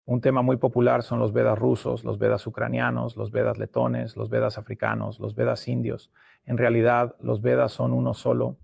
Un tema muy popular son los Vedas rusos, los Vedas ucranianos, los Vedas letones, los Vedas africanos, los Vedas indios. En realidad, los Vedas son uno solo.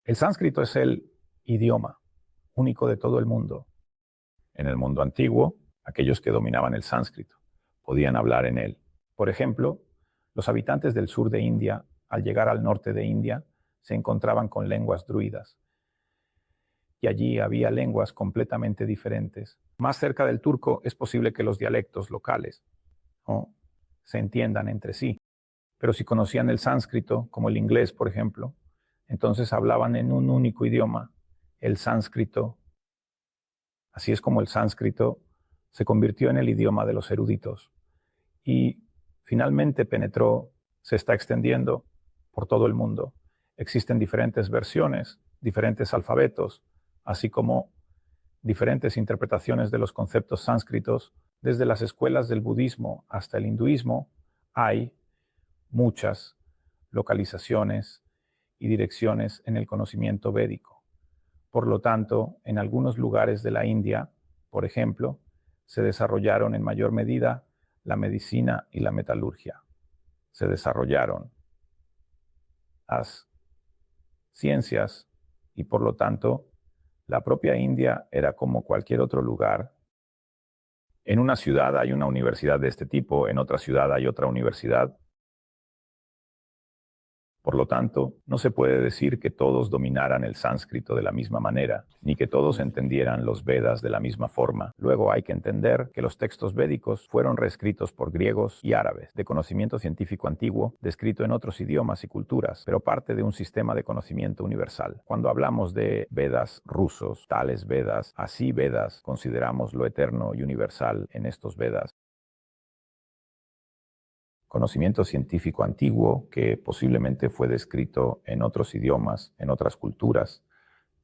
El sánscrito es el idioma único de todo el mundo. En el mundo antiguo, aquellos que dominaban el sánscrito podían hablar en él. Por ejemplo, los habitantes del sur de India, al llegar al norte de India, se encontraban con lenguas druidas. Y allí había lenguas completamente diferentes. Más cerca del turco es posible que los dialectos locales, ¿no?, se entiendan entre sí. Pero si conocían el sánscrito, como el inglés, por ejemplo, entonces hablaban en un único idioma, el sánscrito. Así es como el sánscrito se convirtió en el idioma de los eruditos y finalmente penetró, se está extendiendo por todo el mundo. Existen diferentes versiones, diferentes alfabetos, así como diferentes interpretaciones de los conceptos sánscritos. Desde las escuelas del budismo hasta el hinduismo hay muchas localizaciones y direcciones en el conocimiento védico. Por lo tanto, en algunos lugares de la India, por ejemplo, se desarrollaron en mayor medida la medicina y la metalurgia. Se desarrollaron las ciencias y, por lo tanto, la propia India era como cualquier otro lugar. En una ciudad hay una universidad de este tipo, en otra ciudad hay otra universidad. Por lo tanto, no se puede decir que todos dominaran el sánscrito de la misma manera, ni que todos entendieran los Vedas de la misma forma. Luego hay que entender que los textos védicos fueron reescritos por griegos y árabes, de conocimiento científico antiguo, descrito en otros idiomas y culturas, pero parte de un sistema de conocimiento universal. Cuando hablamos de Vedas rusos, tales Vedas, así Vedas, consideramos lo eterno y universal en estos Vedas. Conocimiento científico antiguo que posiblemente fue descrito en otros idiomas, en otras culturas,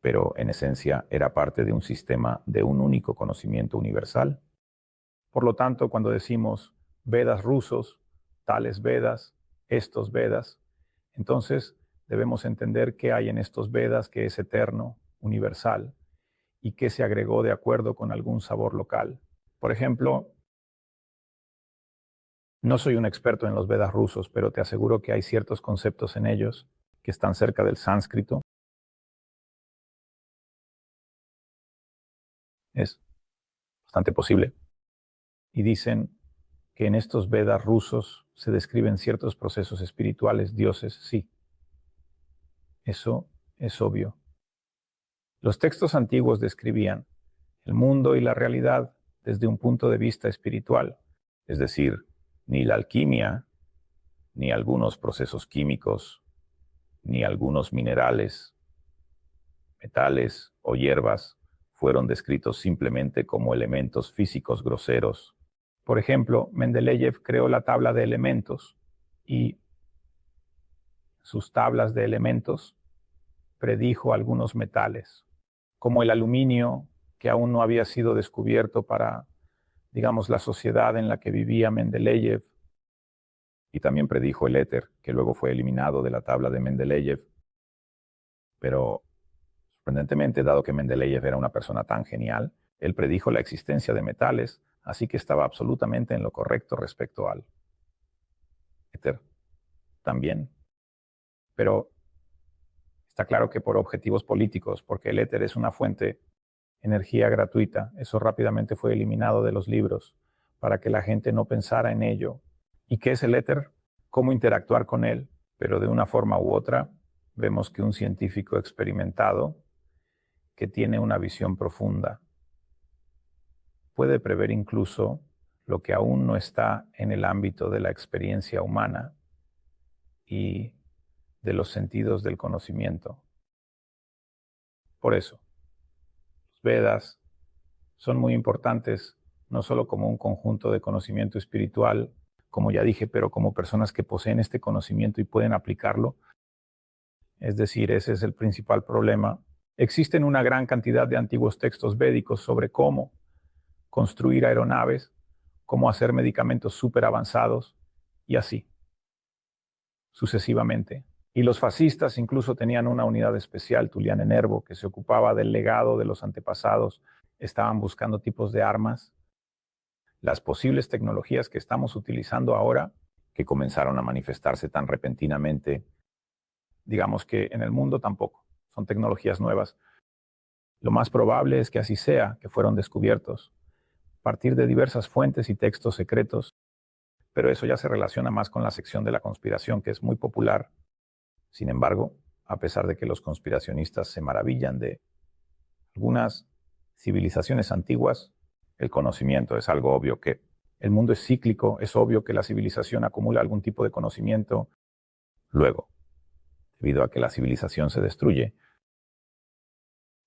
pero en esencia era parte de un sistema de un único conocimiento universal. Por lo tanto, cuando decimos Vedas rusos, tales Vedas, estos Vedas, entonces debemos entender qué hay en estos Vedas que es eterno, universal, y qué se agregó de acuerdo con algún sabor local. Por ejemplo, no soy un experto en los Vedas rusos, pero te aseguro que hay ciertos conceptos en ellos que están cerca del sánscrito. Es bastante posible. Y dicen que en estos Vedas rusos se describen ciertos procesos espirituales, dioses, sí. Eso es obvio. Los textos antiguos describían el mundo y la realidad desde un punto de vista espiritual, es decir, ni la alquimia, ni algunos procesos químicos, ni algunos minerales, metales o hierbas fueron descritos simplemente como elementos físicos groseros. Por ejemplo, Mendeleev creó la tabla de elementos y sus tablas de elementos predijo algunos metales, como el aluminio, que aún no había sido descubierto para, digamos, la sociedad en la que vivía Mendeleev, y también predijo el éter, que luego fue eliminado de la tabla de Mendeleev. Pero, sorprendentemente, dado que Mendeleev era una persona tan genial, él predijo la existencia de metales, así que estaba absolutamente en lo correcto respecto al éter también. Pero está claro que por objetivos políticos, porque el éter es una fuente de energía gratuita, eso rápidamente fue eliminado de los libros para que la gente no pensara en ello. ¿Y qué es el éter? ¿Cómo interactuar con él? Pero de una forma u otra, vemos que un científico experimentado que tiene una visión profunda puede prever incluso lo que aún no está en el ámbito de la experiencia humana y de los sentidos del conocimiento. Por eso, los Vedas son muy importantes, no solo como un conjunto de conocimiento espiritual, como ya dije, pero como personas que poseen este conocimiento y pueden aplicarlo. Es decir, ese es el principal problema. Existen una gran cantidad de antiguos textos védicos sobre cómo construir aeronaves, cómo hacer medicamentos súper avanzados y así, sucesivamente. Y los fascistas incluso tenían una unidad especial, Tullian Nervo, que se ocupaba del legado de los antepasados. Estaban buscando tipos de armas las posibles tecnologías que estamos utilizando ahora, que comenzaron a manifestarse tan repentinamente, digamos que en el mundo tampoco, son tecnologías nuevas. Lo más probable es que así sea, que fueron descubiertos a partir de diversas fuentes y textos secretos, pero eso ya se relaciona más con la sección de la conspiración, que es muy popular. Sin embargo, a pesar de que los conspiracionistas se maravillan de algunas civilizaciones antiguas, el conocimiento es algo obvio, que el mundo es cíclico, es obvio que la civilización acumula algún tipo de conocimiento. Luego, debido a que la civilización se destruye,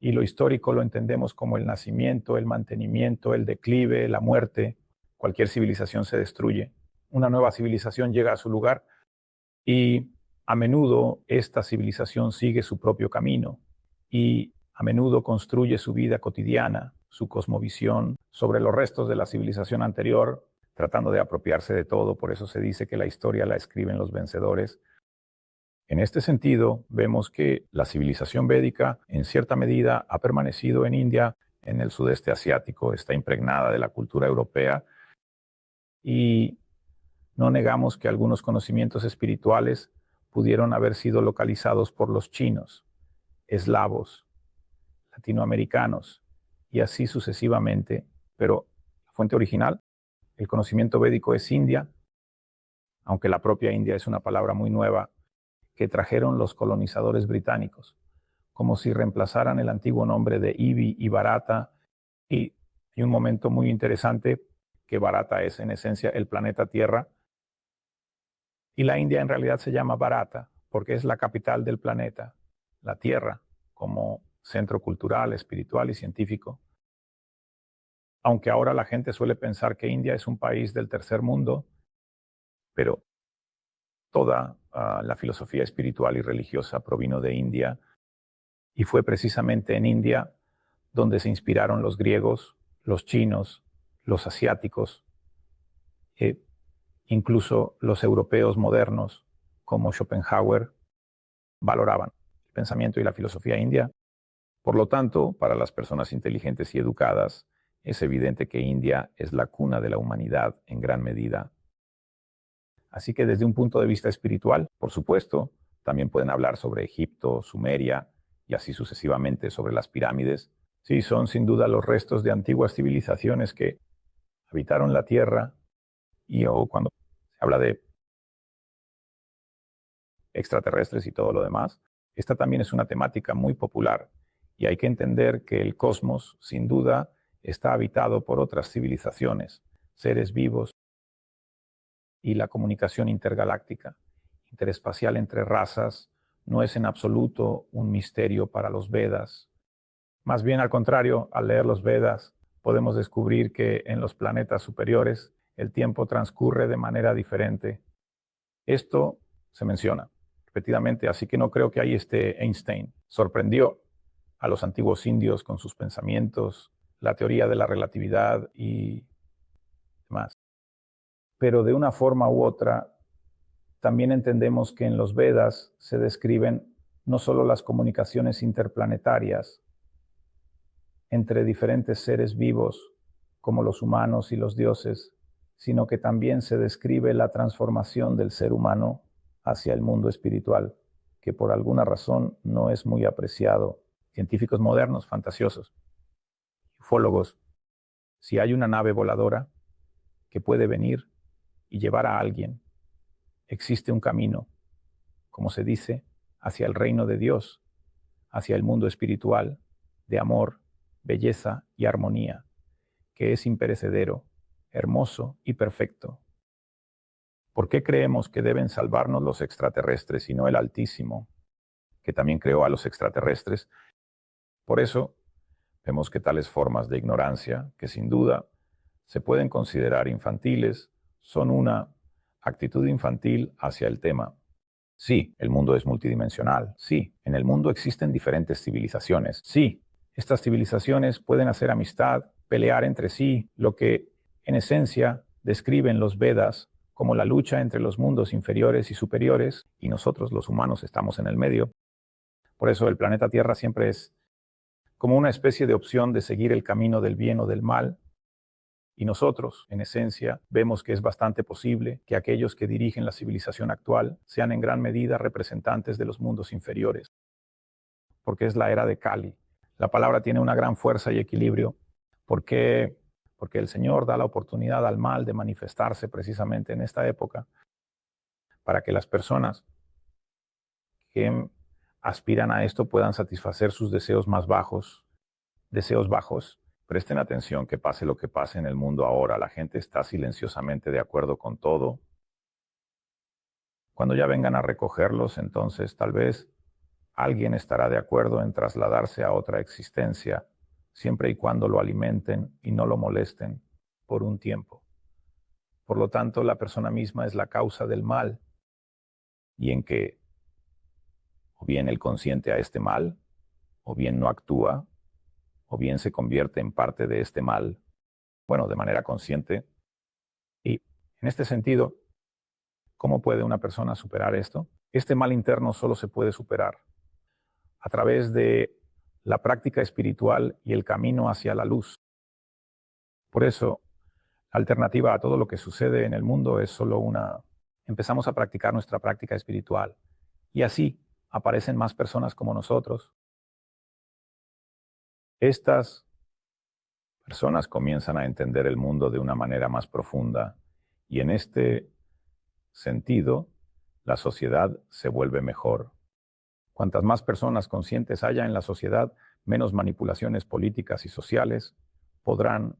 y lo histórico lo entendemos como el nacimiento, el mantenimiento, el declive, la muerte, cualquier civilización se destruye. Una nueva civilización llega a su lugar y a menudo esta civilización sigue su propio camino y a menudo construye su vida cotidiana, su cosmovisión sobre los restos de la civilización anterior, tratando de apropiarse de todo. Por eso se dice que la historia la escriben los vencedores. En este sentido, vemos que la civilización védica, en cierta medida, ha permanecido en India, en el sudeste asiático, está impregnada de la cultura europea y no negamos que algunos conocimientos espirituales pudieron haber sido localizados por los chinos, eslavos, latinoamericanos y así sucesivamente, pero la fuente original, el conocimiento védico, es India, aunque la propia India es una palabra muy nueva que trajeron los colonizadores británicos, como si reemplazaran el antiguo nombre de Ibi y Bharata. Y hay un momento muy interesante que Bharata es en esencia el planeta Tierra, y la India en realidad se llama Bharata porque es la capital del planeta, la Tierra, como centro cultural, espiritual y científico. Aunque ahora la gente suele pensar que India es un país del tercer mundo, pero toda la filosofía espiritual y religiosa provino de India y fue precisamente en India donde se inspiraron los griegos, los chinos, los asiáticos, incluso los europeos modernos como Schopenhauer valoraban el pensamiento y la filosofía india. Por lo tanto, para las personas inteligentes y educadas, es evidente que India es la cuna de la humanidad en gran medida. Así que desde un punto de vista espiritual, por supuesto, también pueden hablar sobre Egipto, Sumeria y así sucesivamente sobre las pirámides. Sí, son sin duda los restos de antiguas civilizaciones que habitaron la Tierra y cuando se habla de extraterrestres y todo lo demás, esta también es una temática muy popular y hay que entender que el cosmos, sin duda, está habitado por otras civilizaciones, seres vivos, y la comunicación intergaláctica, interespacial entre razas, no es en absoluto un misterio para los Vedas. Más bien al contrario, al leer los Vedas, podemos descubrir que en los planetas superiores el tiempo transcurre de manera diferente. Esto se menciona repetidamente, así que no creo que ahí esté Einstein. Sorprendió a los antiguos indios con sus pensamientos, la teoría de la relatividad y demás. Pero de una forma u otra, también entendemos que en los Vedas se describen no solo las comunicaciones interplanetarias entre diferentes seres vivos, como los humanos y los dioses, sino que también se describe la transformación del ser humano hacia el mundo espiritual, que por alguna razón no es muy apreciado. Científicos modernos, fantasiosos, ufólogos, si hay una nave voladora que puede venir y llevar a alguien, existe un camino, como se dice, hacia el reino de Dios, hacia el mundo espiritual, de amor, belleza y armonía, que es imperecedero, hermoso y perfecto. ¿Por qué creemos que deben salvarnos los extraterrestres y no el Altísimo, que también creó a los extraterrestres? Por eso, vemos que tales formas de ignorancia, que sin duda se pueden considerar infantiles, son una actitud infantil hacia el tema. Sí, el mundo es multidimensional. Sí, en el mundo existen diferentes civilizaciones. Sí, estas civilizaciones pueden hacer amistad, pelear entre sí, lo que en esencia describen los Vedas como la lucha entre los mundos inferiores y superiores, y nosotros los humanos estamos en el medio. Por eso el planeta Tierra siempre es como una especie de opción de seguir el camino del bien o del mal, Y nosotros, en esencia, vemos que es bastante posible que aquellos que dirigen la civilización actual sean en gran medida representantes de los mundos inferiores, porque es la era de Kali. La palabra tiene una gran fuerza y equilibrio. ¿Por qué? Porque el Señor da la oportunidad al mal de manifestarse precisamente en esta época para que las personas que aspiran a esto puedan satisfacer sus deseos más bajos, deseos bajos. Presten atención que pase lo que pase en el mundo ahora, la gente está silenciosamente de acuerdo con todo. Cuando ya vengan a recogerlos, entonces tal vez alguien estará de acuerdo en trasladarse a otra existencia, siempre y cuando lo alimenten y no lo molesten por un tiempo. Por lo tanto, la persona misma es la causa del mal, y en que o bien el consciente a este mal, o bien no actúa, o bien se convierte en parte de este mal, bueno, de manera consciente. Y en este sentido, ¿cómo puede una persona superar esto? Este mal interno solo se puede superar a través de la práctica espiritual y el camino hacia la luz. Por eso, la alternativa a todo lo que sucede en el mundo es solo una. Empezamos a practicar nuestra práctica espiritual y así aparecen más personas como nosotros. Estas personas comienzan a entender el mundo de una manera más profunda y en este sentido, la sociedad se vuelve mejor. Cuantas más personas conscientes haya en la sociedad, menos manipulaciones políticas y sociales podrán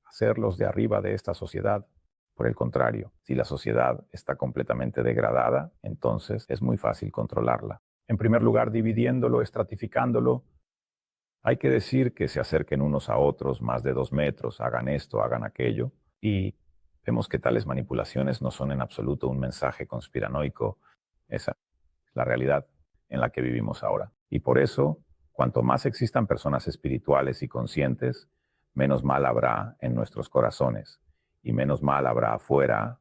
hacer los de arriba de esta sociedad. Por el contrario, si la sociedad está completamente degradada, entonces es muy fácil controlarla. En primer lugar, dividiéndolo, estratificándolo. Hay que decir que se acerquen unos a otros más de 2 metros, hagan esto, hagan aquello, y vemos que tales manipulaciones no son en absoluto un mensaje conspiranoico. Esa es la realidad en la que vivimos ahora. Y por eso, cuanto más existan personas espirituales y conscientes, menos mal habrá en nuestros corazones y menos mal habrá afuera